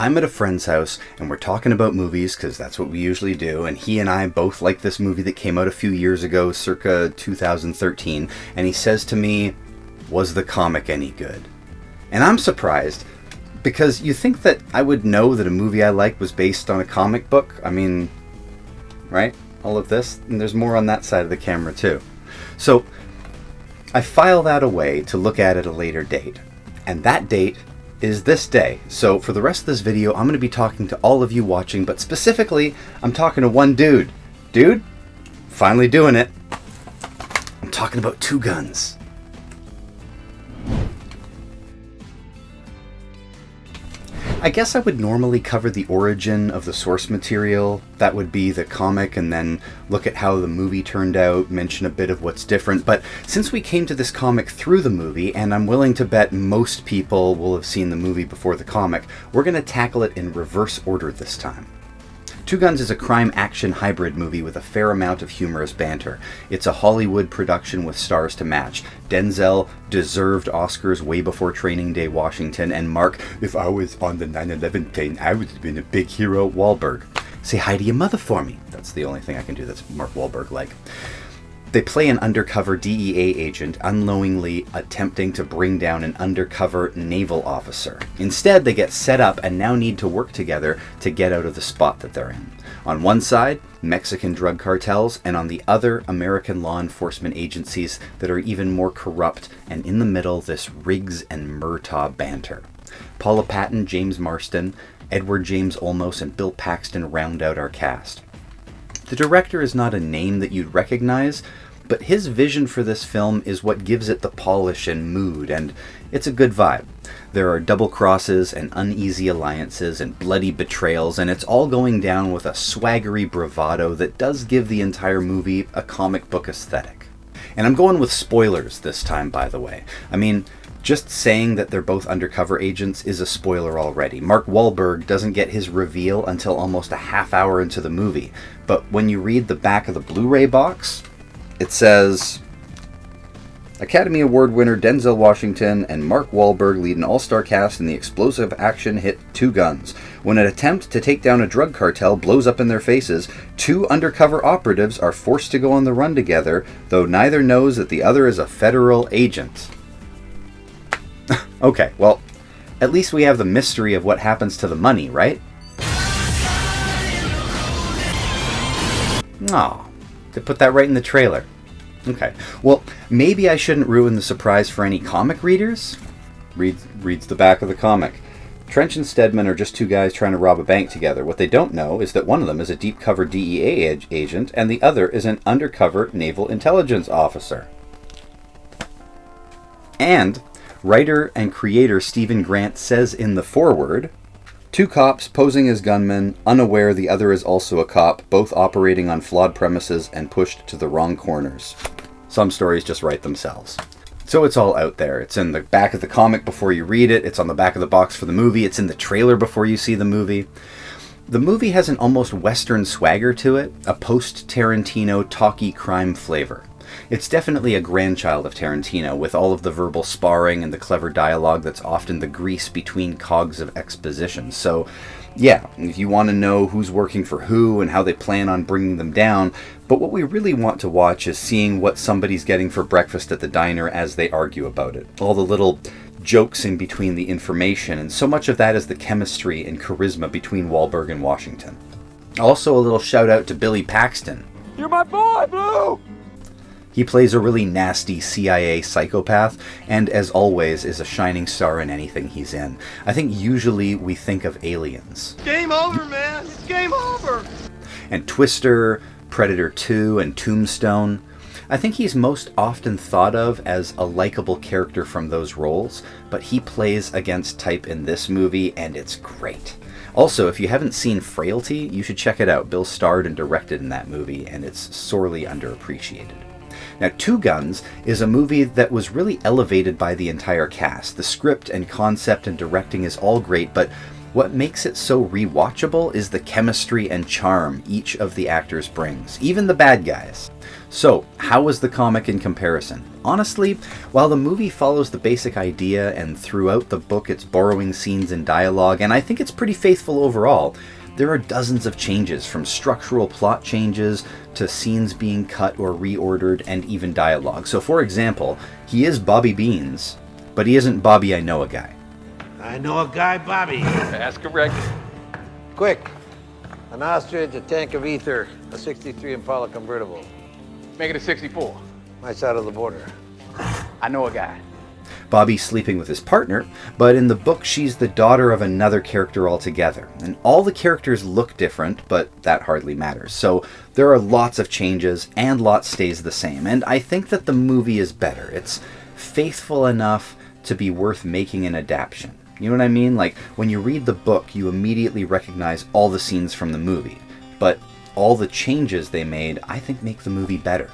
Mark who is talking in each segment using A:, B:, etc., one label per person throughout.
A: I'm at a friend's house and we're talking about movies because that's what we usually do, and he and I both like this movie that came out a few years ago, circa 2013, and he says to me, "Was the comic any good?" And I'm surprised, because you think that I would know that a movie I like was based on a comic book. I mean, right? All of this, and there's more on that side of the camera too. So I file that away to look at a later date, and that date is this day. So for the rest of this video, I'm going to be talking to all of you watching, but specifically, I'm talking to one dude. Dude, finally doing it. I'm talking about Two Guns. I guess I would normally cover the origin of the source material. That would be the comic, and then look at how the movie turned out, mention a bit of what's different. But since we came to this comic through the movie, and I'm willing to bet most people will have seen the movie before the comic, we're going to tackle it in reverse order this time. Two Guns is a crime-action hybrid movie with a fair amount of humorous banter. It's a Hollywood production with stars to match. Denzel deserved Oscars way before Training Day Washington, and Mark, if I was on the 9/11 plane, I would have been a big hero, Wahlberg. Say hi to your mother for me. That's the only thing I can do that's Mark Wahlberg-like. They play an undercover DEA agent unknowingly attempting to bring down an undercover naval officer. Instead, they get set up and now need to work together to get out of the spot that they're in. On one side, Mexican drug cartels, and on the other, American law enforcement agencies that are even more corrupt, and in the middle, this Riggs and Murtaugh banter. Paula Patton, James Marsden, Edward James Olmos, and Bill Paxton round out our cast. The director is not a name that you'd recognize, but his vision for this film is what gives it the polish and mood, and it's a good vibe. There are double crosses and uneasy alliances and bloody betrayals, and it's all going down with a swaggery bravado that does give the entire movie a comic book aesthetic. And I'm going with spoilers this time, by the way. I mean, just saying that they're both undercover agents is a spoiler already. Mark Wahlberg doesn't get his reveal until almost a half hour into the movie. But when you read the back of the Blu-ray box, it says, Academy Award winner Denzel Washington and Mark Wahlberg lead an all-star cast in the explosive action hit Two Guns. When an attempt to take down a drug cartel blows up in their faces, two undercover operatives are forced to go on the run together, though neither knows that the other is a federal agent. Okay, well, at least we have the mystery of what happens to the money, right? Aw, they put that right in the trailer. Okay, well, maybe I shouldn't ruin the surprise for any comic readers? Reads the back of the comic. Trench and Stedman are just two guys trying to rob a bank together. What they don't know is that one of them is a deep-cover DEA agent, and the other is an undercover naval intelligence officer. And writer and creator Stephen Grant says in the foreword, two cops posing as gunmen, unaware the other is also a cop, both operating on flawed premises and pushed to the wrong corners. Some stories just write themselves. So it's all out there. It's in the back of the comic before you read it. It's on the back of the box for the movie. It's in the trailer before you see the movie. The movie has an almost Western swagger to it, a post-Tarantino talky crime flavor. It's definitely a grandchild of Tarantino, with all of the verbal sparring and the clever dialogue that's often the grease between cogs of exposition. So, yeah, if you want to know who's working for who and how they plan on bringing them down, but what we really want to watch is seeing what somebody's getting for breakfast at the diner as they argue about it. All the little jokes in between the information, and so much of that is the chemistry and charisma between Wahlberg and Washington. Also, a little shout out to Billy Paxton.
B: You're my boy, Blue!
A: He plays a really nasty CIA psychopath, and as always is a shining star in anything he's in. I think usually we think of Aliens.
B: Game over, man! It's game over!
A: And Twister, Predator 2, and Tombstone. I think he's most often thought of as a likable character from those roles, but he plays against type in this movie, and it's great. Also, if you haven't seen Frailty, you should check it out. Bill starred and directed in that movie, and it's sorely underappreciated. Now, Two Guns is a movie that was really elevated by the entire cast. The script and concept and directing is all great, but What makes it so rewatchable is the chemistry and charm each of the actors brings, even the bad guys. So, how was the comic in comparison? Honestly, while the movie follows the basic idea and throughout the book it's borrowing scenes and dialogue, and I think it's pretty faithful overall, there are dozens of changes, from structural plot changes to scenes being cut or reordered and even dialogue. So for example, he is Bobby Beans, but he isn't Bobby I Know a Guy.
C: I know a guy, Bobby.
B: That's correct.
D: Quick. An ostrich, a tank of ether, a 63 Impala convertible.
B: Make it a 64.
D: My side of the border.
B: I know a guy.
A: Bobby's sleeping with his partner, but in the book she's the daughter of another character altogether. And all the characters look different, but that hardly matters. So there are lots of changes, and lots stays the same. And I think that the movie is better. It's faithful enough to be worth making an adaptation. You know what I mean? Like, when you read the book, you immediately recognize all the scenes from the movie. But all the changes they made, I think, make the movie better.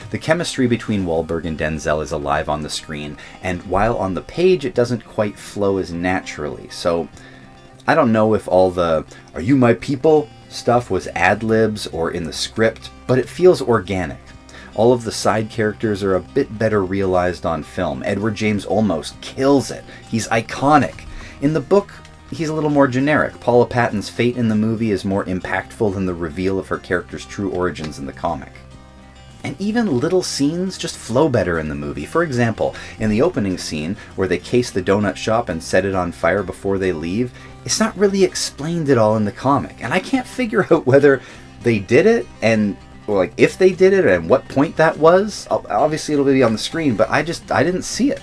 A: The chemistry between Wahlberg and Denzel is alive on the screen, and while on the page it doesn't quite flow as naturally. So, I don't know if all the "are you my people" stuff was ad-libs or in the script, but it feels organic. All of the side characters are a bit better realized on film. Edward James Olmos kills it. He's iconic. In the book, he's a little more generic. Paula Patton's fate in the movie is more impactful than the reveal of her character's true origins in the comic. And even little scenes just flow better in the movie. For example, in the opening scene, where they case the donut shop and set it on fire before they leave, it's not really explained at all in the comic. And I can't figure out whether they did it, and or like if they did it and what point that was. Obviously it'll be on the screen, but I didn't see it.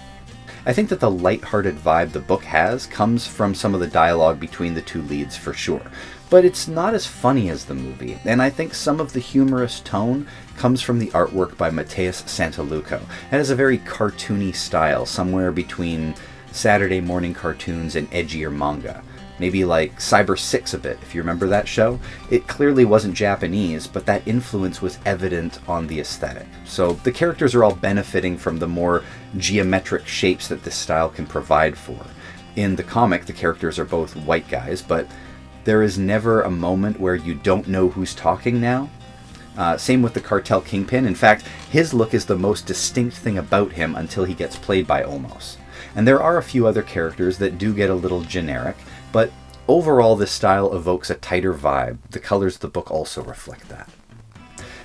A: I think that the light-hearted vibe the book has comes from some of the dialogue between the two leads for sure. But it's not as funny as the movie, and I think some of the humorous tone comes from the artwork by Mateus Santaluco. It has a very cartoony style, somewhere between Saturday morning cartoons and edgier manga. Maybe like Cyber 6 a bit, if you remember that show. It clearly wasn't Japanese, but that influence was evident on the aesthetic. So the characters are all benefiting from the more geometric shapes that this style can provide for. In the comic, the characters are both white guys, but there is never a moment where you don't know who's talking now. Same with the cartel kingpin. In fact, his look is the most distinct thing about him until he gets played by Olmos. And there are a few other characters that do get a little generic, but overall this style evokes a tighter vibe. The colors of the book also reflect that.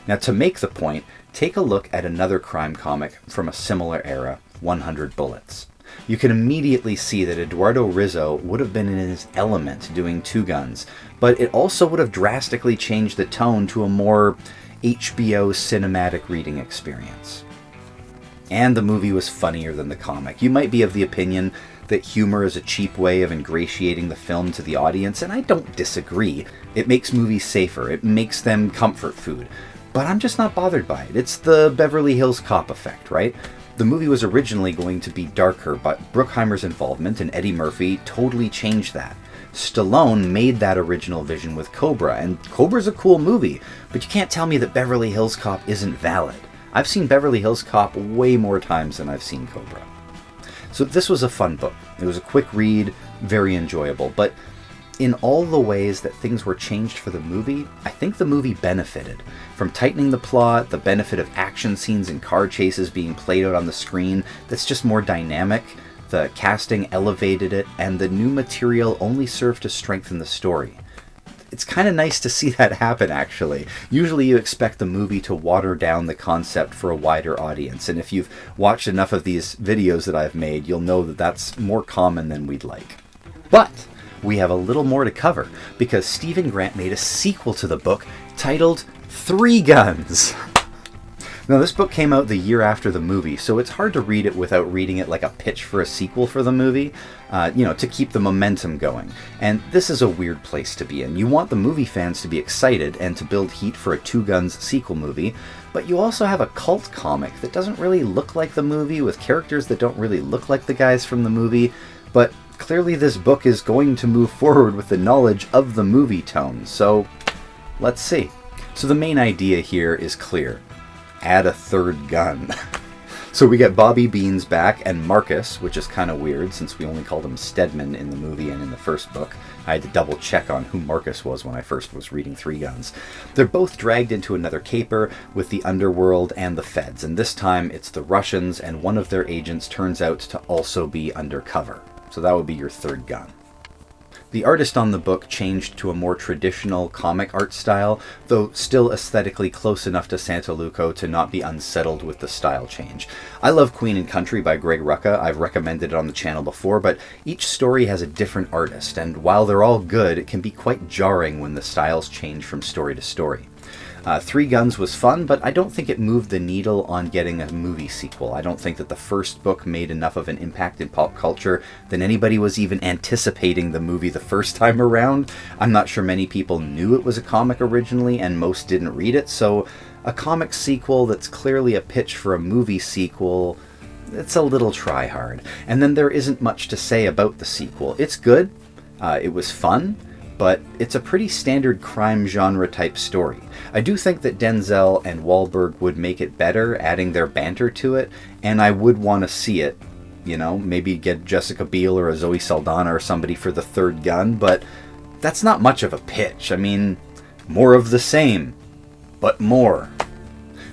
A: Now, to make the point, take a look at another crime comic from a similar era, 100 Bullets. You can immediately see that Eduardo Rizzo would have been in his element doing Two Guns, but it also would have drastically changed the tone to a more HBO cinematic reading experience. And the movie was funnier than the comic. You might be of the opinion that humor is a cheap way of ingratiating the film to the audience, and I don't disagree. It makes movies safer, it makes them comfort food. But I'm just not bothered by it. It's the Beverly Hills Cop effect, right? The movie was originally going to be darker, but Bruckheimer's involvement and Eddie Murphy totally changed that. Stallone made that original vision with Cobra, and Cobra's a cool movie, but you can't tell me that Beverly Hills Cop isn't valid. I've seen Beverly Hills Cop way more times than I've seen Cobra. So this was a fun book. It was a quick read, very enjoyable, but in all the ways that things were changed for the movie, I think the movie benefited. From tightening the plot, the benefit of action scenes and car chases being played out on the screen that's just more dynamic, the casting elevated it, and the new material only served to strengthen the story. It's kind of nice to see that happen, actually. Usually you expect the movie to water down the concept for a wider audience, and if you've watched enough of these videos that I've made, you'll know that that's more common than we'd like. But we have a little more to cover, because Stephen Grant made a sequel to the book titled Three Guns. Now, this book came out the year after the movie, so it's hard to read it without reading it like a pitch for a sequel for the movie, to keep the momentum going. And this is a weird place to be in. You want the movie fans to be excited and to build heat for a Two Guns sequel movie, but you also have a cult comic that doesn't really look like the movie, with characters that don't really look like the guys from the movie, but clearly this book is going to move forward with the knowledge of the movie tone, so let's see. So the main idea here is clear. Add a third gun. So we get Bobby Beans back and Marcus, which is kind of weird since we only called him Stedman in the movie and in the first book. I had to double check on who Marcus was when I first was reading Three Guns. They're both dragged into another caper with the underworld and the feds, and this time it's the Russians, and one of their agents turns out to also be undercover. So that would be your third gun. The artist on the book changed to a more traditional comic art style, though still aesthetically close enough to Santaluco to not be unsettled with the style change. I love Queen and Country by Greg Rucka. I've recommended it on the channel before, but each story has a different artist, and while they're all good, it can be quite jarring when the styles change from story to story. Three Guns was fun, but I don't think it moved the needle on getting a movie sequel. I don't think that the first book made enough of an impact in pop culture that anybody was even anticipating the movie the first time around. I'm not sure many people knew it was a comic originally, and most didn't read it, so a comic sequel that's clearly a pitch for a movie sequel, it's a little try-hard. And then there isn't much to say about the sequel. It's good, it was fun, but it's a pretty standard crime genre type story. I do think that Denzel and Wahlberg would make it better, adding their banter to it, and I would want to see it. You know, maybe get Jessica Biel or a Zoe Saldana or somebody for the third gun, but that's not much of a pitch. I mean, more of the same, but more.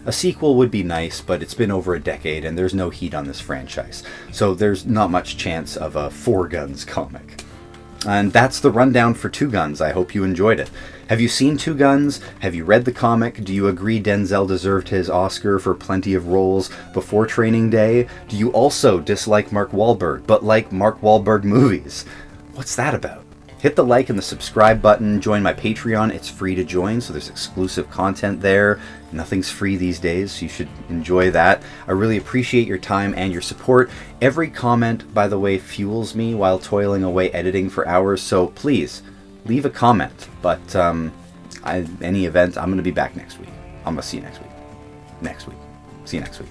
A: A sequel would be nice, but it's been over a decade and there's no heat on this franchise, so there's not much chance of a Four Guns comic. And that's the rundown for Two Guns. I hope you enjoyed it. Have you seen Two Guns? Have you read the comic? Do you agree Denzel deserved his Oscar for plenty of roles before Training Day? Do you also dislike Mark Wahlberg, but like Mark Wahlberg movies? What's that about? Hit the like and the subscribe button. Join my Patreon. It's free to join, so there's exclusive content there. Nothing's free these days, so you should enjoy that. I really appreciate your time and your support. Every comment, by the way, fuels me while toiling away editing for hours, so please, leave a comment. But any event, I'm going to be back next week. I'm going to see you next week. See you next week.